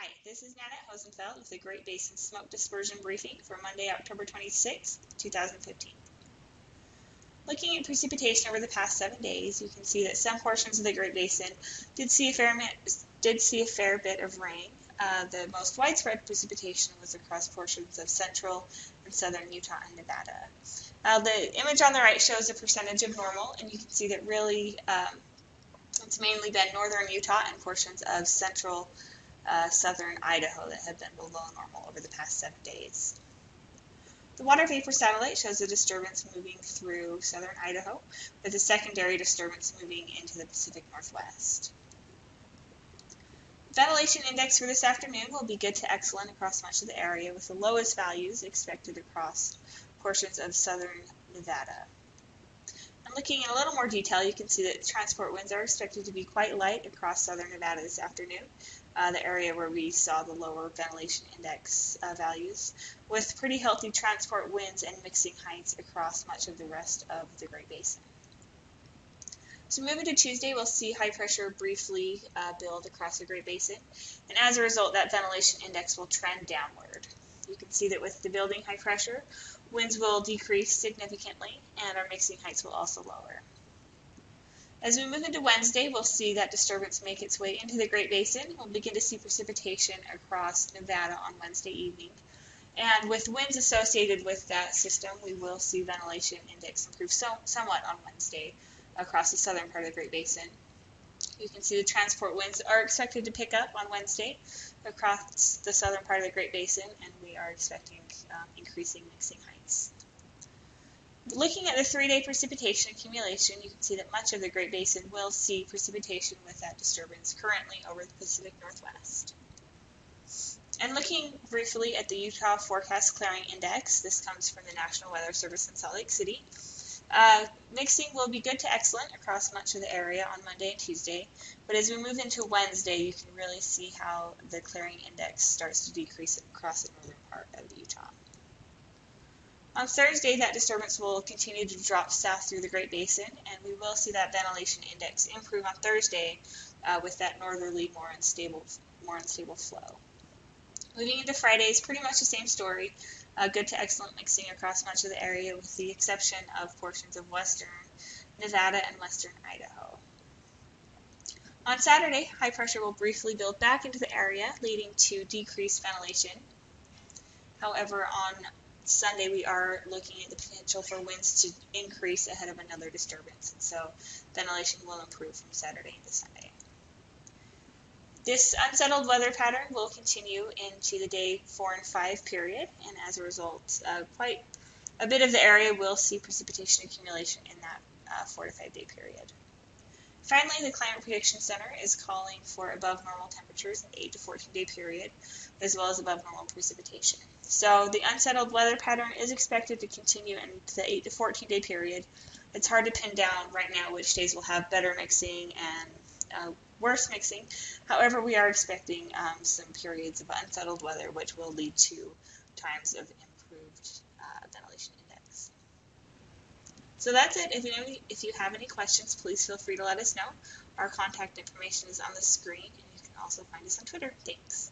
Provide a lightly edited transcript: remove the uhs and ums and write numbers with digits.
Hi, this is Nanette Hosenfeld with the Great Basin Smoke Dispersion Briefing for Monday, October 26, 2015. Looking at precipitation over the past 7 days, you can see that some portions of the Great Basin did see a fair bit of rain. The most widespread precipitation was across portions of central and southern Utah and Nevada. The image on the right shows a percentage of normal, and you can see that really it's mainly been northern Utah and portions of central southern Idaho that have been below normal over the past 7 days. The water vapor satellite shows a disturbance moving through southern Idaho, with a secondary disturbance moving into the Pacific Northwest. Ventilation index for this afternoon will be good to excellent across much of the area, with the lowest values expected across portions of southern Nevada. And looking in a little more detail, you can see that transport winds are expected to be quite light across southern Nevada this afternoon, the area where we saw the lower ventilation index values, with pretty healthy transport winds and mixing heights across much of the rest of the Great Basin. So moving to Tuesday, we'll see high pressure briefly build across the Great Basin, and as a result, that ventilation index will trend downward. You can see that with the building high pressure, winds will decrease significantly, and our mixing heights will also lower. As we move into Wednesday, we'll see that disturbance make its way into the Great Basin. We'll begin to see precipitation across Nevada on Wednesday evening. And with winds associated with that system, we will see ventilation index improve somewhat on Wednesday across the southern part of the Great Basin. You can see the transport winds are expected to pick up on Wednesday across the southern part of the Great Basin, and we are expecting increasing mixing heights. Looking at the 3-day precipitation accumulation, you can see that much of the Great Basin will see precipitation with that disturbance currently over the Pacific Northwest. And looking briefly at the Utah Forecast Clearing Index, this comes from the National Weather Service in Salt Lake City. Mixing will be good to excellent across much of the area on Monday and Tuesday, but as we move into Wednesday, you can really see how the clearing index starts to decrease across the northern part of Utah. On Thursday, that disturbance will continue to drop south through the Great Basin, and we will see that ventilation index improve on Thursday with that northerly, more unstable flow. Moving into Friday is pretty much the same story. Good to excellent mixing across much of the area, with the exception of portions of western Nevada and western Idaho. On Saturday, high pressure will briefly build back into the area, leading to decreased ventilation. However, on Sunday, we are looking at the potential for winds to increase ahead of another disturbance, and so ventilation will improve from Saturday into Sunday. This unsettled weather pattern will continue into the day 4 and 5 period, and as a result, quite a bit of the area will see precipitation accumulation in that 4 to 5 day period. Finally, the Climate Prediction Center is calling for above normal temperatures in the 8 to 14 day period, as well as above normal precipitation. So the unsettled weather pattern is expected to continue into the 8 to 14 day period. It's hard to pin down right now which days will have better mixing and worse mixing. However, we are expecting some periods of unsettled weather, which will lead to times of improved ventilation index. So that's it. If you have any questions, please feel free to let us know. Our contact information is on the screen, and you can also find us on Twitter. Thanks.